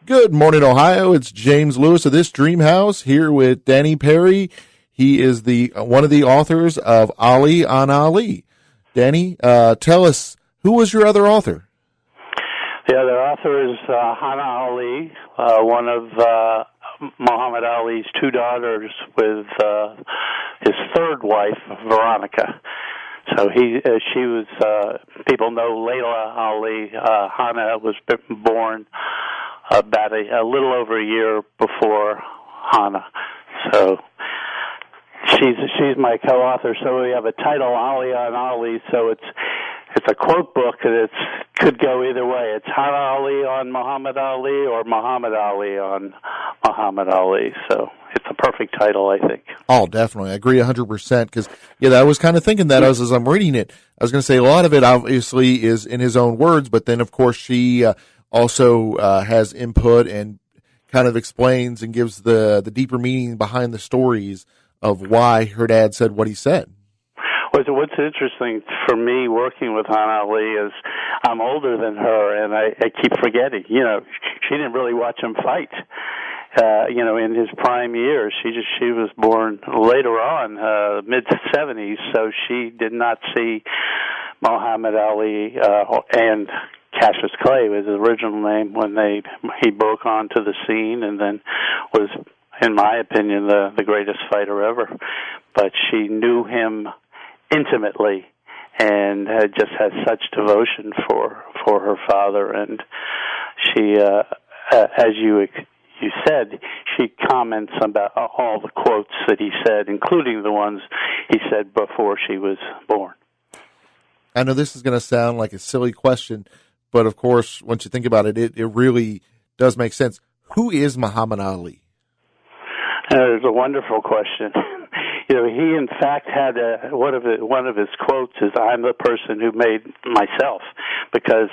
Good morning, Ohio. It's James Lewis of This Dream House here with Danny Peary. He is one of the authors of Hana Ali. Danny, tell us, who was your other author? The other author is Hana Ali, one of Muhammad Ali's two daughters with his third wife, Veronica. So she was, people know Layla Ali. Hana was born about a little over a year before Hana. So she's my co-author. So we have a title, Ali on Ali. So it's a quote book, and it could go either way. It's Hana Ali on Muhammad Ali or Muhammad Ali on Muhammad Ali. So it's a perfect title, I think. Oh, definitely. I agree 100% because, I was kind of thinking that as I'm reading it. I was going to say a lot of it obviously is in his own words, but then, of course, she also has input and kind of explains and gives the deeper meaning behind the stories of why her dad said what he said. What's interesting for me working with Hana Ali is I'm older than her, and I keep forgetting. She didn't really watch him fight. In his prime years, she was born later on, mid-70s, so she did not see Muhammad Ali and Cassius Clay was his original name when he broke onto the scene, and then was, in my opinion, the greatest fighter ever. But she knew him intimately and just had such devotion for her father, and she, as you said, she comments about all the quotes that he said, including the ones he said before she was born. I know this is going to sound like a silly question, but of course, once you think about it, it really does make sense. Who is Muhammad Ali? It's a wonderful question. He in fact had one of his quotes is, "I'm the person who made myself," because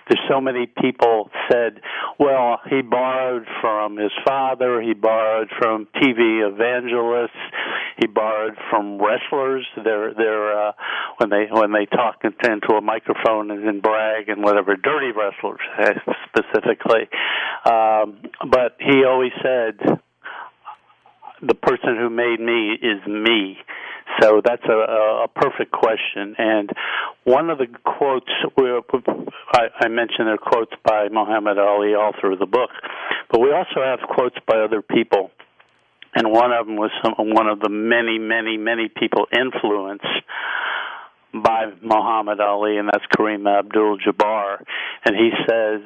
there's so many people said, well, he borrowed from his father, he borrowed from TV evangelists, he borrowed from wrestlers. They're when they talk into a microphone and brag and whatever, dirty wrestlers specifically. But he always said, the person who made me is me. So that's a perfect question. And one of the quotes, I mentioned are quotes by Muhammad Ali, author of the book, but we also have quotes by other people. And one of them was one of the many, many, many people influenced by Muhammad Ali, and that's Kareem Abdul-Jabbar. And he says,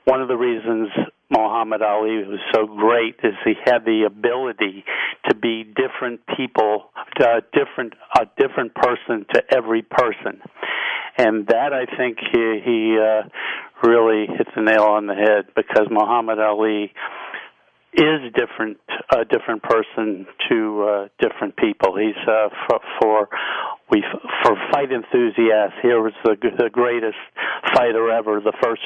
one of the reasons Muhammad Ali was so great is he had the ability to be different people, a different person to every person. And that, I think, he really hit the nail on the head, because Muhammad Ali is a different person to different people. He's for fight enthusiasts. Here was the greatest fighter ever, the first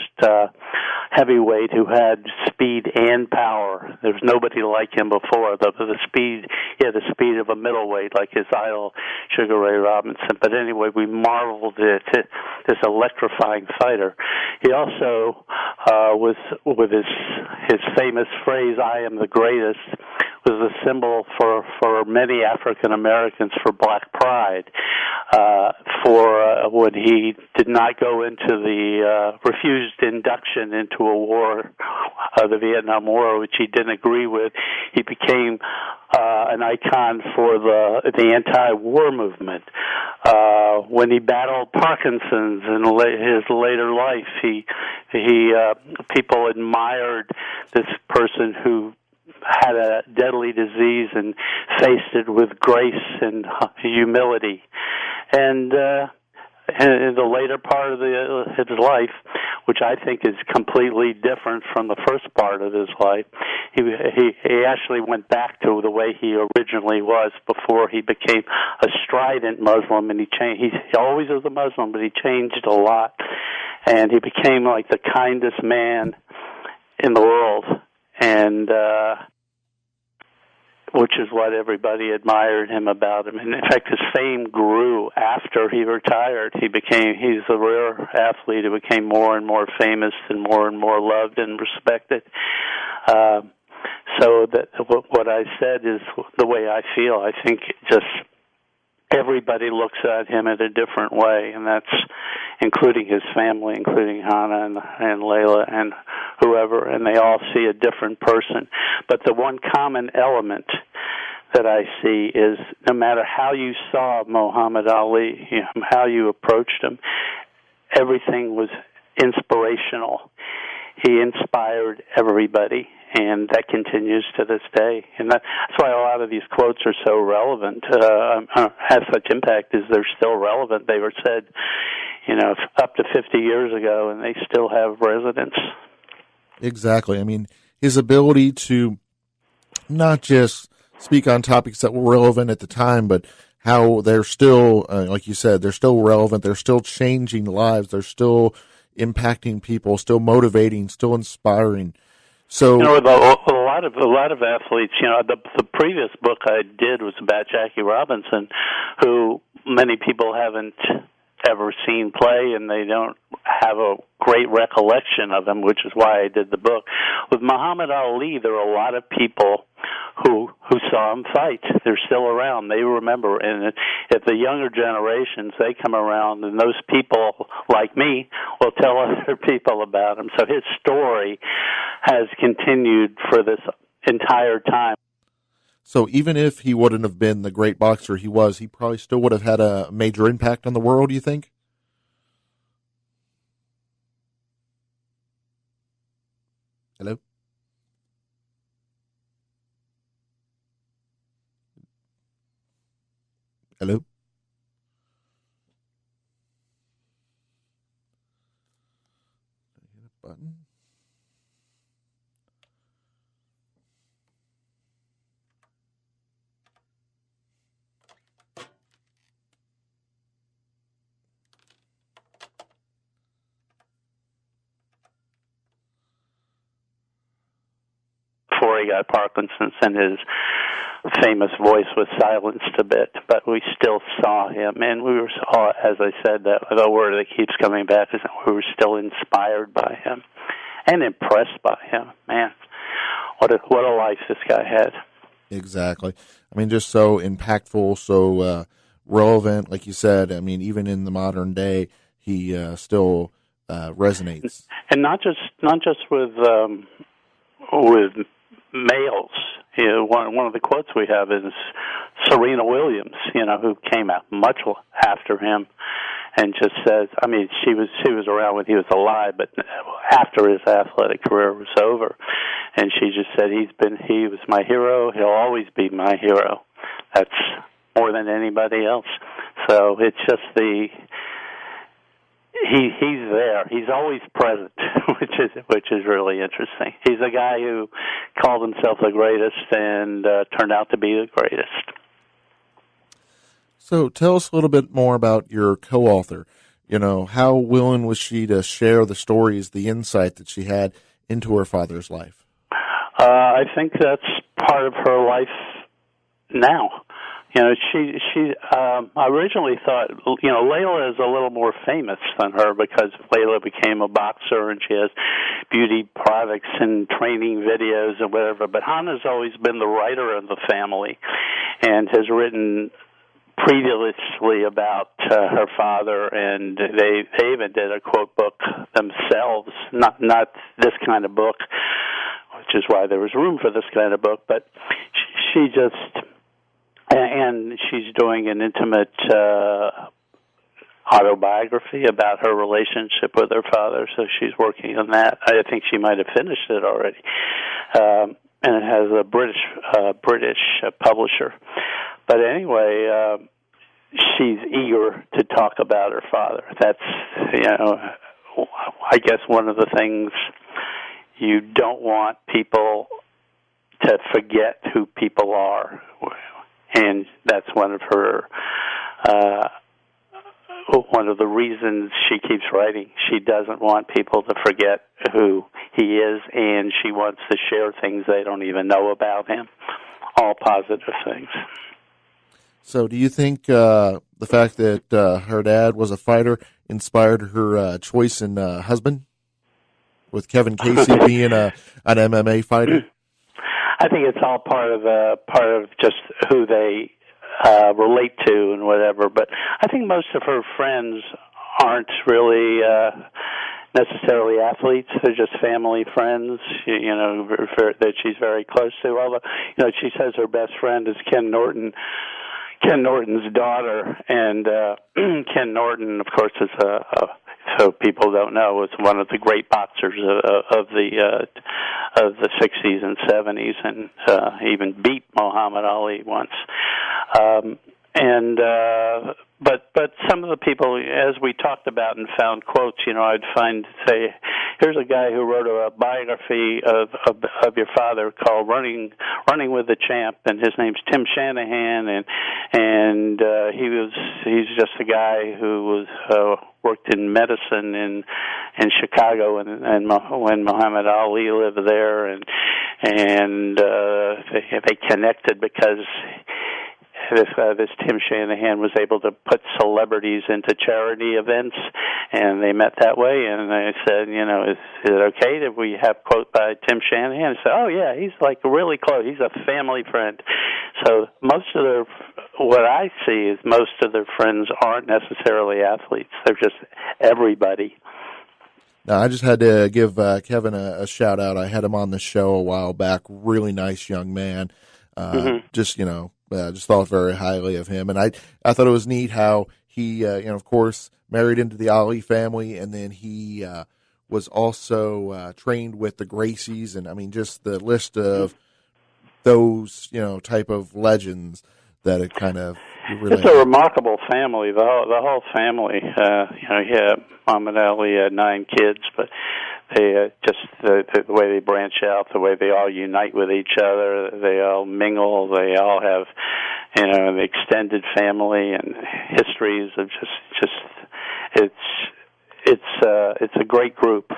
heavyweight who had speed and power. There's nobody like him before. The speed, he had the speed of a middleweight, like his idol Sugar Ray Robinson. But anyway, we marveled at this electrifying fighter. He also was with his famous phrase, "I am the greatest," was a symbol for many African Americans for black pride. For when he did not go into refused induction into a war, the Vietnam War, which he didn't agree with, he became an icon for the anti-war movement. When he battled Parkinson's in his later life, people admired this person who had a deadly disease and faced it with grace and humility. And in the later part of his life, which I think is completely different from the first part of his life, he actually went back to the way he originally was before he became a strident Muslim, and he changed. He always was a Muslim, but he changed a lot, and he became like the kindest man in the world. And which is what everybody admired him about him. And in fact, his fame grew after he retired. He's a rare athlete who became more and more famous and more loved and respected. So that what I said is the way I feel. I think just everybody looks at him in a different way, and that's including his family, including Hana and Layla and whoever, and they all see a different person. But the one common element that I see is no matter how you saw Muhammad Ali, how you approached him, everything was inspirational. He inspired everybody, and that continues to this day. And that's why a lot of these quotes are so relevant, have such impact, is they're still relevant. They were said, up to 50 years ago, and they still have resonance. Exactly. I mean, his ability to not just speak on topics that were relevant at the time, but how they're still, like you said, they're still relevant. They're still changing lives. They're still impacting people, still motivating, still inspiring. So, a lot of athletes. The previous book I did was about Jackie Robinson, who many people haven't ever seen play, and they don't have a great recollection of him, which is why I did the book. With Muhammad Ali, there are a lot of people who saw him fight. They're still around. They remember. And if the younger generations, they come around, and those people, like me, will tell other people about him. So his story has continued for this entire time. So even if he wouldn't have been the great boxer he was, he probably still would have had a major impact on the world, do you think? Hello? Hello? Hit a button. Before he got Parkinson's, and his famous voice was silenced a bit, but we still saw him, and we were, as I said, the word that keeps coming back is that we were still inspired by him and impressed by him. Man, what a life this guy had. Exactly. I mean, just so impactful, so relevant, like you said. I mean, even in the modern day, he still resonates. And not just with males. One of the quotes we have is Serena Williams, who came out much after him, and just says, I mean, she was around when he was alive, but after his athletic career was over, and she just said, he was my hero. He'll always be my hero. That's more than anybody else. So it's just he's there. He's always present, which is really interesting. He's a guy who called himself the greatest and turned out to be the greatest. So tell us a little bit more about your co-author. How willing was she to share the stories, the insight that she had into her father's life? I think that's part of her life now. I originally thought, Layla is a little more famous than her because Layla became a boxer and she has beauty products and training videos and whatever. But Hana's always been the writer of the family and has written previously about her father, and they even did a quote book themselves, not this kind of book, which is why there was room for this kind of book, but she just... And she's doing an intimate autobiography about her relationship with her father, so she's working on that. I think she might have finished it already. And it has a British publisher. But anyway, she's eager to talk about her father. That's, I guess one of the things you don't want people to forget who people are. And that's one of the reasons she keeps writing. She doesn't want people to forget who he is, and she wants to share things they don't even know about him. all positive things. So do you think the fact that her dad was a fighter inspired her choice in husband, with Kevin Casey being an MMA fighter? I think it's all part of just who they relate to and whatever. But I think most of her friends aren't really necessarily athletes. They're just family friends, that she's very close to. Although, she says her best friend is Ken Norton's daughter, and Ken Norton, of course, is so people don't know, was one of the great boxers of the 60s and 70s, and even beat Muhammad Ali once. But some of the people, as we talked about and found quotes, I'd say, here's a guy who wrote a biography of your father called Running with the Champ, and his name's Tim Shanahan, and he's just a guy who was worked in medicine in Chicago, and when Muhammad Ali lived there, and they connected because this Tim Shanahan was able to put celebrities into charity events, and they met that way. And I said, is it okay if we have a quote by Tim Shanahan? I said, oh yeah, he's like really close. He's a family friend. So what I see is most of their friends aren't necessarily athletes. They're just everybody. Now, I just had to give Kevin a shout out. I had him on the show a while back. Really nice young man. Just thought very highly of him. And I thought it was neat how he, of course, married into the Ali family, and then he was also trained with the Gracies. And, I mean, just the list of those, type of legends that it kind of really... It's a remarkable family, the whole family. Muhammad Ali had 9 kids, but they just the way they branch out, the way they all unite with each other, they all mingle, they all have an extended family and histories of it's a great group.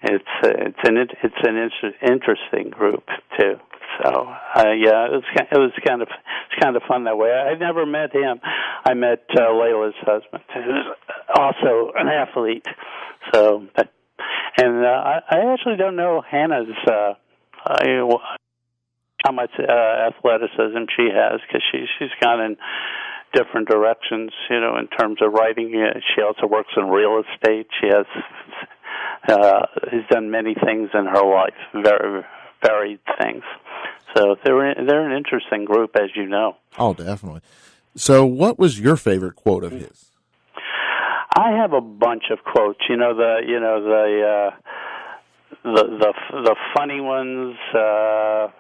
It's an interesting group too. So it was kind of fun that way. I never met him. I met Layla's husband, who's also an athlete. So, and I actually don't know Hannah's how much athleticism she has, because she's gone in different directions. In terms of writing, she also works in real estate. She has done many things in her life, very varied things. So they're an interesting group, as you know. Oh, definitely. So, what was your favorite quote of his? I have a bunch of quotes. The funny ones. The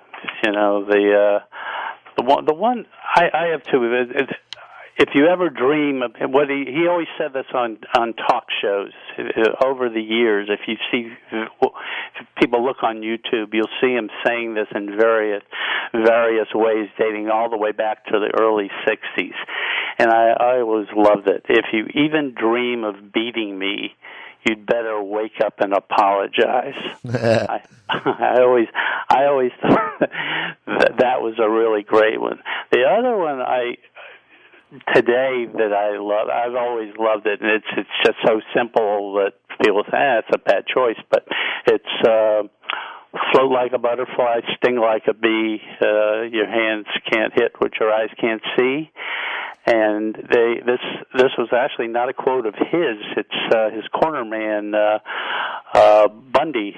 one I have two. If you ever dream of what he always said this on talk shows over the years. If people look on YouTube, you'll see him saying this in various ways, dating all the way back to the early 60s. And I always loved it. If you even dream of beating me, you'd better wake up and apologize. I always thought that was a really great one. The other one today that I love, I've always loved it, and it's just so simple that people say, it's a bad choice, but it's float like a butterfly, sting like a bee, your hands can't hit what your eyes can't see. And this was actually not a quote of his. It's his corner man, Bundy,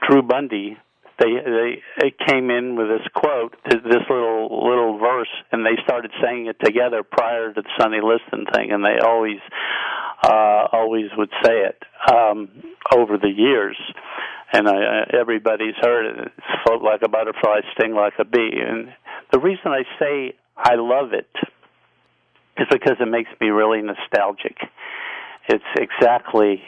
Drew Bundy. They came in with this quote, this little verse, and they started saying it together prior to the Sonny Liston thing, and they always would say it over the years. And everybody's heard it. It's float like a butterfly, sting like a bee. And the reason I say I love it is because it makes me really nostalgic. It's exactly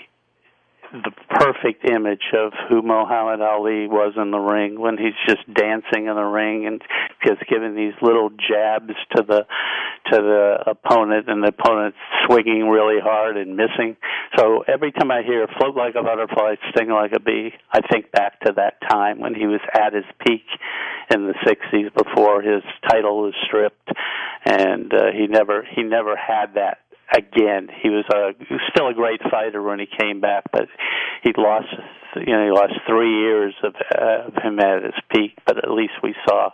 the perfect image of who Muhammad Ali was in the ring, when he's just dancing in the ring and just giving these little jabs to to the opponent, and the opponent's swinging really hard and missing. So every time I hear "float like a butterfly, sting like a bee," I think back to that time when he was at his peak in the '60s before his title was stripped, and he never had that again. He was still a great fighter when he came back, but he lost 3 years of him at his peak. But at least we saw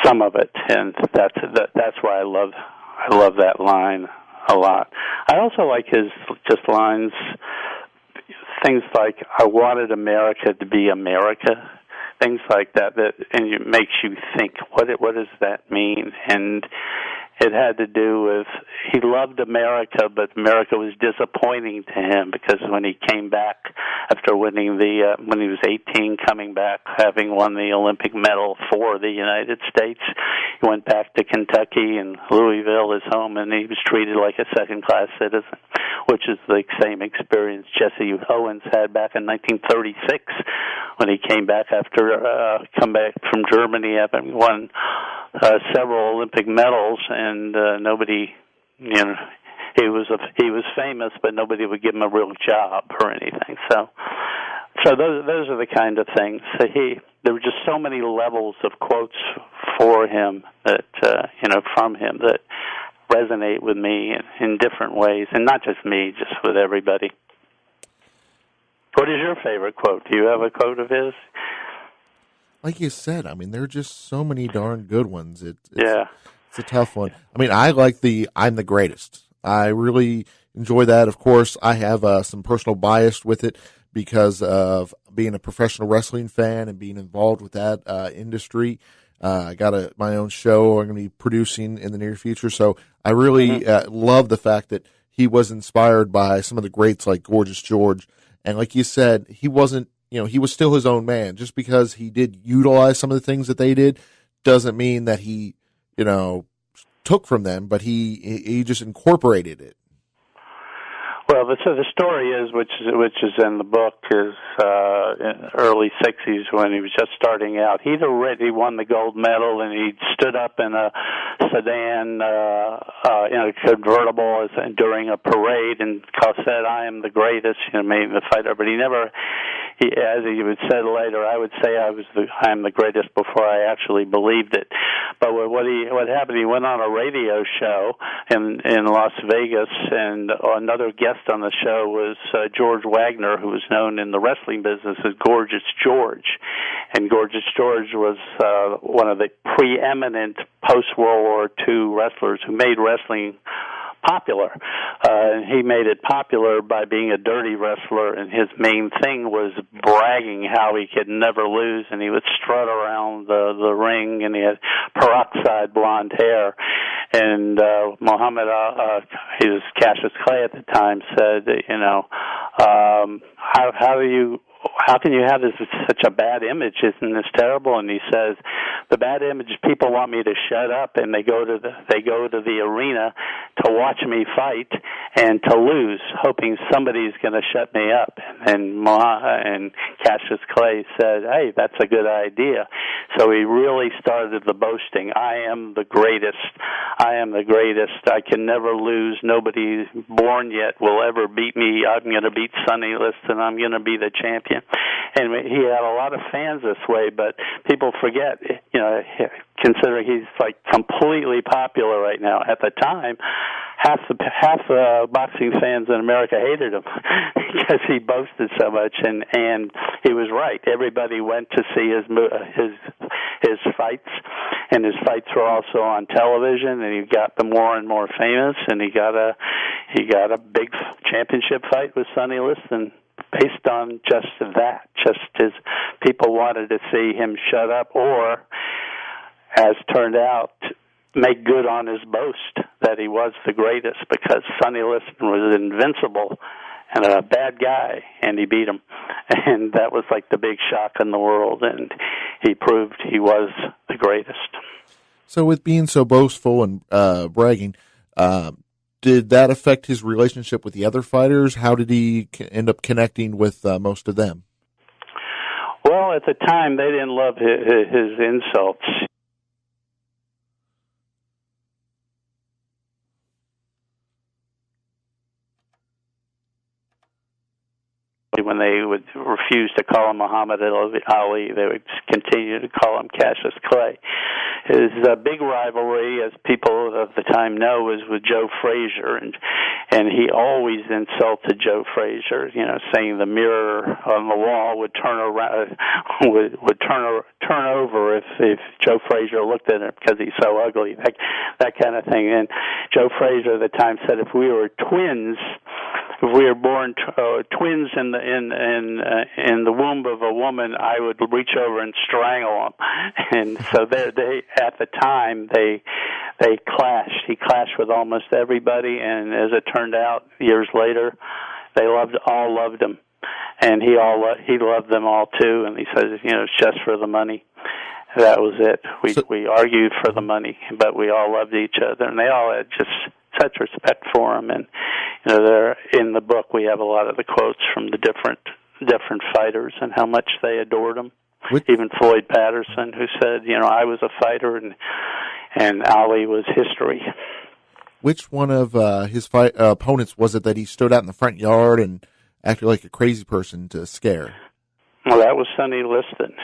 some of it, and that's why I love that line a lot. I also like his just lines, things like "I wanted America to be America," things like that, and it makes you think, what does that mean? And it had to do with he loved America, but America was disappointing to him because when he came back after winning when he was 18, coming back, having won the Olympic medal for the United States, he went back to Kentucky, and Louisville, his home, and he was treated like a second-class citizen, which is the same experience Jesse Owens had back in 1936 when he came back after come back from Germany, having won several Olympic medals, and nobody, he was famous, but nobody would give him a real job or anything. So those are the kind of things. So there were just so many levels of quotes for him that from him that resonate with me in different ways, and not just me, just with everybody. What is your favorite quote? Do you have a quote of his? Like you said, I mean, there are just so many darn good ones. It's a tough one. I mean, I like the "I'm the greatest." I really enjoy that. Of course, I have some personal bias with it because of being a professional wrestling fan and being involved with that industry. I got my own show I'm going to be producing in the near future. So I really love the fact that he was inspired by some of the greats like Gorgeous George. And like you said, he wasn't, he was still his own man. Just because he did utilize some of the things that they did doesn't mean that he, took from them, but he just incorporated it. Well, so the story is, which is in the book, is in early '60s when he was just starting out. He'd already won the gold medal, and he stood up in a sedan, in a convertible, during a parade, and said, "I am the greatest," made the fighter. But he never, as he would say later, I would say I am the greatest before I actually believed it. But what happened? He went on a radio show in Las Vegas, and another guest on the show was George Wagner, who was known in the wrestling business as Gorgeous George. And Gorgeous George was one of the preeminent post-World War II wrestlers who made wrestling popular. He made it popular by being a dirty wrestler, and his main thing was bragging how he could never lose, and he would strut around the ring, and he had peroxide blonde hair. And Muhammad, he was Cassius Clay at the time, said, how can you have such a bad image? Isn't this terrible? And he says, the bad image, people want me to shut up, and they go to the arena to watch me fight and to lose, hoping somebody's going to shut me up. And Cassius Clay said, hey, that's a good idea. So he really started the boasting. I am the greatest. I am the greatest. I can never lose. Nobody born yet will ever beat me. I'm going to beat Sonny Liston. I'm going to be the champion. And he had a lot of fans this way, but people forget, considering he's like completely popular right now. At the time, half the boxing fans in America hated him because he boasted so much, and he was right. Everybody went to see his fights, and his fights were also on television, and he got more and more famous, and he got a big championship fight with Sonny Liston based on just that, just his people wanted to see him shut up, or, as turned out, make good on his boast that he was the greatest, because Sonny Liston was invincible and a bad guy, and he beat him. And that was like the big shock in the world, and he proved he was the greatest. So with being so boastful and bragging, did that affect his relationship with the other fighters? How did he end up connecting with most of them? Well, at the time, they didn't love his insults. would refuse to call him Muhammad Ali. They would continue to call him Cassius Clay. His big rivalry, as people of the time know, was with Joe Frazier, and he always insulted Joe Frazier, saying the mirror on the wall would turn around, would turn over if Joe Frazier looked at him because he's so ugly, that kind of thing. And Joe Frazier at the time said, if we were twins, if we were born twins in the womb of a woman, I would reach over and strangle them. And so they at the time they clashed. He clashed with almost everybody, and as it turned out, years later, they all loved him, and he loved them all too. And he says, it's just for the money. That was it. We argued for the money, but we all loved each other, and they all had just such respect for him. And there in the book we have a lot of the quotes from the different fighters and how much they adored him. Even Floyd Patterson, who said, I was a fighter and Ali was history. Which one of his opponents was it that he stood out in the front yard and acted like a crazy person to scare? Well, that was Sonny Liston.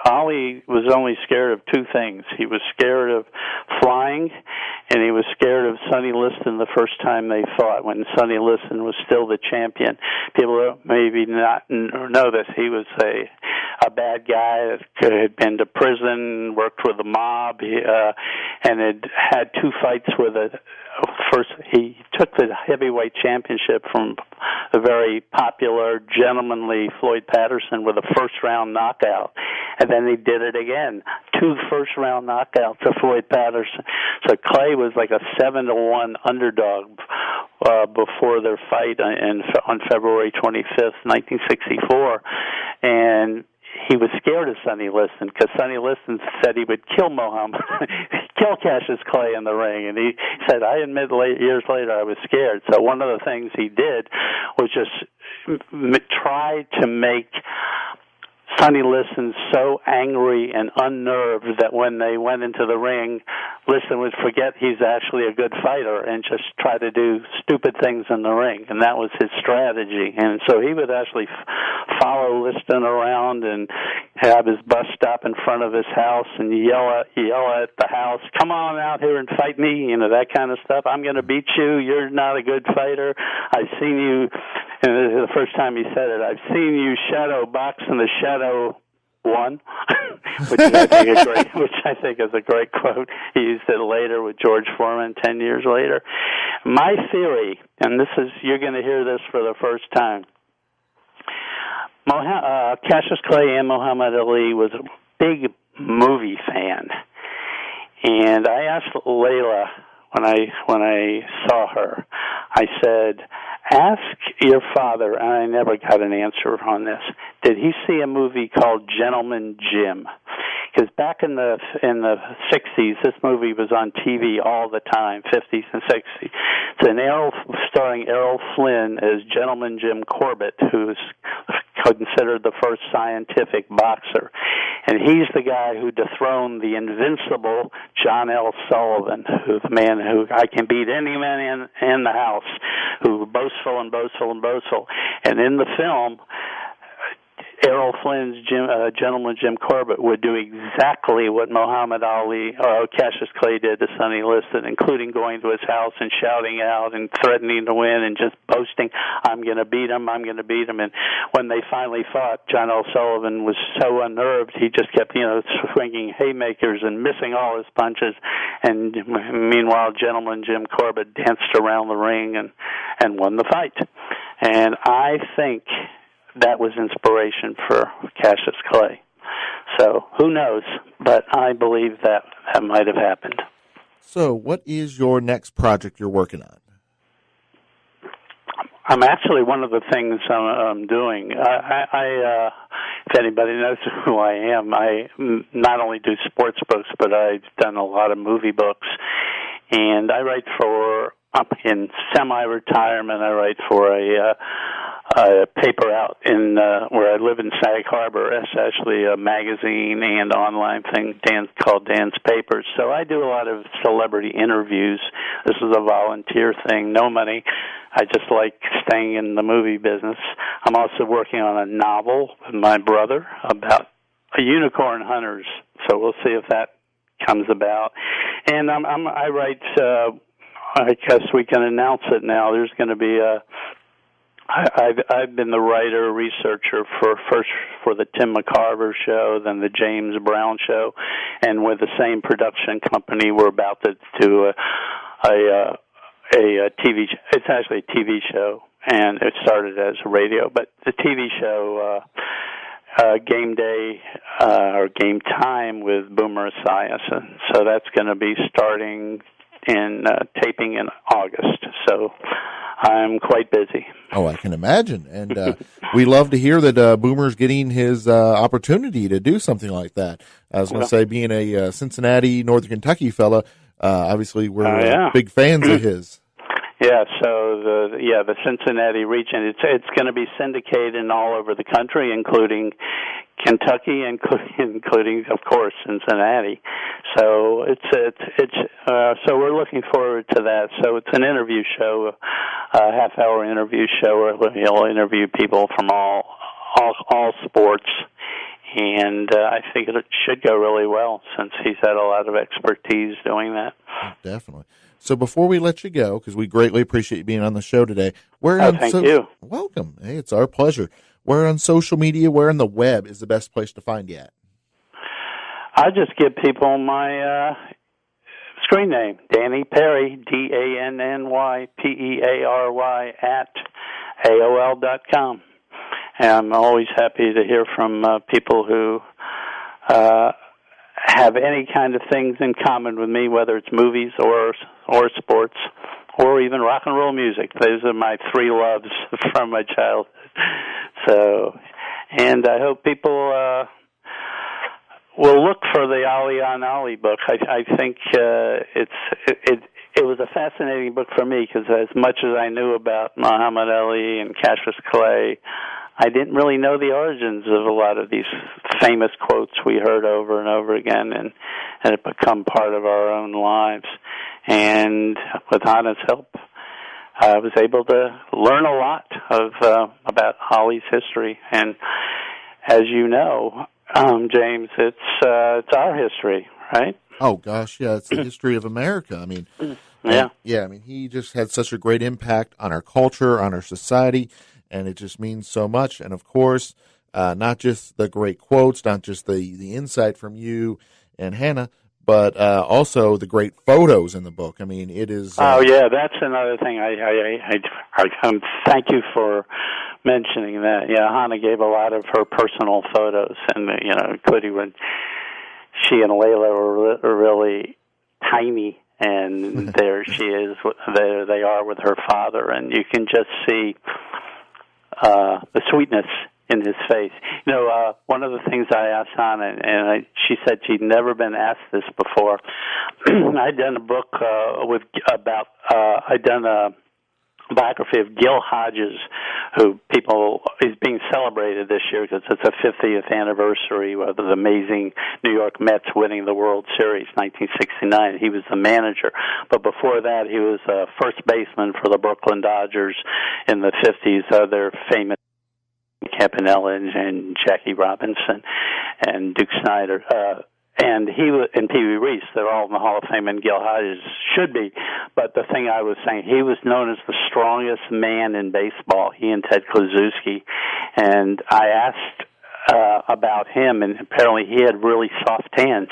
Ali was only scared of two things. He was scared of flying, and he was scared of Sonny Liston the first time they fought, when Sonny Liston was still the champion. People maybe not know this. He was a bad guy that had been to prison, worked with the mob, and had two fights with first, he took the heavyweight championship from the very popular, gentlemanly Floyd Patterson with a first-round knockout, and then he did it again. 2 first-round knockouts to Floyd Patterson. So Clay was like a 7-1 underdog before their fight on February 25th, 1964, and he was scared of Sonny Liston because Sonny Liston said he would kill kill Cassius Clay in the ring, and he said, I admit years later I was scared. So one of the things he did was just try to make Sonny Liston so angry and unnerved that when they went into the ring, Liston would forget he's actually a good fighter and just try to do stupid things in the ring, and that was his strategy. And so he would actually follow Liston around and have his bus stop in front of his house and yell at the house, come on out here and fight me, that kind of stuff. I'm going to beat you. You're not a good fighter. I've seen you, and this is the first time he said it, I've seen you shadow box in the shadow one, which I think is a great quote. He used it later with George Foreman 10 years later. My theory, and you're going to hear this for the first time, Cassius Clay and Muhammad Ali was a big movie fan, and I asked Layla when I saw her, I said, ask your father, and I never got an answer on this, did he see a movie called Gentleman Jim? Because back in the 60s, this movie was on TV all the time, 50s and 60s. It's starring Errol Flynn as Gentleman Jim Corbett, who's considered the first scientific boxer. And he's the guy who dethroned the invincible John L. Sullivan, who's the man who I can beat any man in the house, who boastful. And in the film, Errol Flynn's Gentleman Jim Corbett would do exactly what Muhammad Ali or Cassius Clay did to Sonny Liston, including going to his house and shouting out and threatening to win and just boasting, I'm going to beat him. And when they finally fought, John L. Sullivan was so unnerved, he just kept, swinging haymakers and missing all his punches. And meanwhile, Gentleman Jim Corbett danced around the ring and won the fight. And I think that was inspiration for Cassius Clay. So who knows? But I believe that might have happened. So what is your next project you're working on? I'm actually one of the things I'm doing. If anybody knows who I am, I not only do sports books, but I've done a lot of movie books. And I write for I'm in semi-retirement. I write for a paper out in where I live in Sag Harbor. It's actually a magazine and online thing called Dan's Papers. So I do a lot of celebrity interviews. This is a volunteer thing, no money. I just like staying in the movie business. I'm also working on a novel with my brother about unicorn hunters. So we'll see if that comes about. And I write. I guess we can announce it now. There's going to be I've been the writer, researcher first for the Tim McCarver show, then the James Brown show, and with the same production company, we're about to do a TV. It's actually a TV show, and it started as a radio, but the TV show. Game Day or Game Time with Boomer Esiason. So that's going to be starting in taping in August. So I'm quite busy. Oh, I can imagine. And we love to hear that Boomer's getting his opportunity to do something like that. I was going to say, being a Cincinnati, Northern Kentucky fella, obviously we're big fans of his. Yeah, so the Cincinnati region, it's going to be syndicated all over the country, including Kentucky, including of course Cincinnati. So so we're looking forward to that. So it's an interview show, a half-hour interview show where he'll interview people from all sports. And I think it should go really well since he's had a lot of expertise doing that. Definitely. So before we let you go, because we greatly appreciate you being on the show today. Thank you. Welcome. Hey, it's our pleasure. Where on social media, where on the web is the best place to find you at? I just give people my screen name, Danny Peary, DANNYPEARY @AOL.com. And I'm always happy to hear from people who have any kind of things in common with me, whether it's movies or sports or even rock and roll music. Those are my three loves from my childhood. So, and I hope people will look for the Hana Ali book. I think it was a fascinating book for me because as much as I knew about Muhammad Ali and Cassius Clay, I didn't really know the origins of a lot of these famous quotes we heard over and over again, and it become part of our own lives. And with Hana's help, I was able to learn a lot about Ali's history. And as you know, James, it's our history, right? Oh gosh, yeah, it's the history of America. I mean, I mean, he just had such a great impact on our culture, on our society. And it just means so much. And, of course, not just the great quotes, not just the insight from you and Hana, but also the great photos in the book. I mean, it is... that's another thing. I thank you for mentioning that. Yeah, Hana gave a lot of her personal photos, and, including when she and Layla were really tiny, and there she is, there they are with her father, and you can just see... the sweetness in his face. One of the things I asked Hana, and she said she'd never been asked this before. I'd done a book I'd done a biography of Gil Hodges, who is being celebrated this year because it's the 50th anniversary of the amazing New York Mets winning the World Series, 1969. He was the manager. But before that, he was a first baseman for the Brooklyn Dodgers in the 50s. Their famous Campanella and Jackie Robinson and Duke Snider. And he and Pee Wee Reese, they're all in the Hall of Fame, and Gil Hodges should be. But the thing I was saying, he was known as the strongest man in baseball, he and Ted Kluszewski. And I asked about him, and apparently he had really soft hands,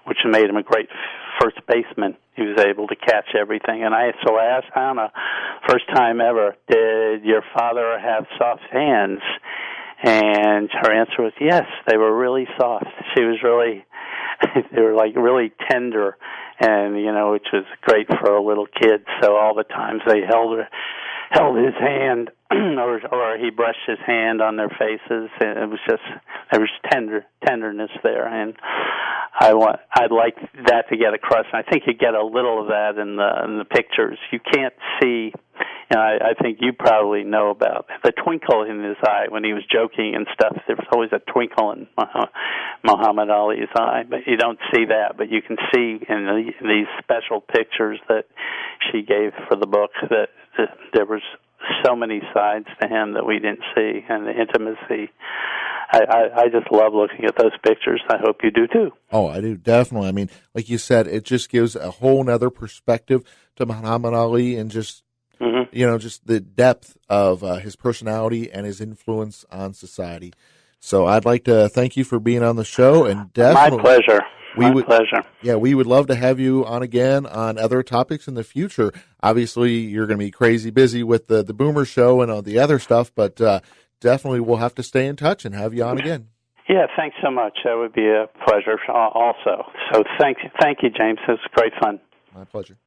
which made him a great first baseman. He was able to catch everything. And so I asked Hana, first time ever, did your father have soft hands? And her answer was yes, they were really soft. She was really... they were like really tender, and which was great for a little kid. So all the times they held his hand, or he brushed his hand on their faces, and it was just there was tenderness there. And I'd like that to get across. And I think you get a little of that in the pictures. You can't see, and I think you probably know about the twinkle in his eye when he was joking and stuff. There was always a twinkle in Muhammad Ali's eye, but you don't see that. But you can see in these special pictures that she gave for the book that there was so many sides to him that we didn't see, and the intimacy. I just love looking at those pictures. I hope you do too. Oh, I do, definitely. I mean, like you said, it just gives a whole nother perspective to Muhammad Ali, and just just the depth of his personality and his influence on society. So I'd like to thank you for being on the show, and definitely my pleasure. My pleasure. Yeah, we would love to have you on again on other topics in the future. Obviously, you're going to be crazy busy with the Boomer Show and all the other stuff, but definitely we'll have to stay in touch and have you on again. Yeah, thanks so much. That would be a pleasure also. So thank you, James. It was great fun. My pleasure.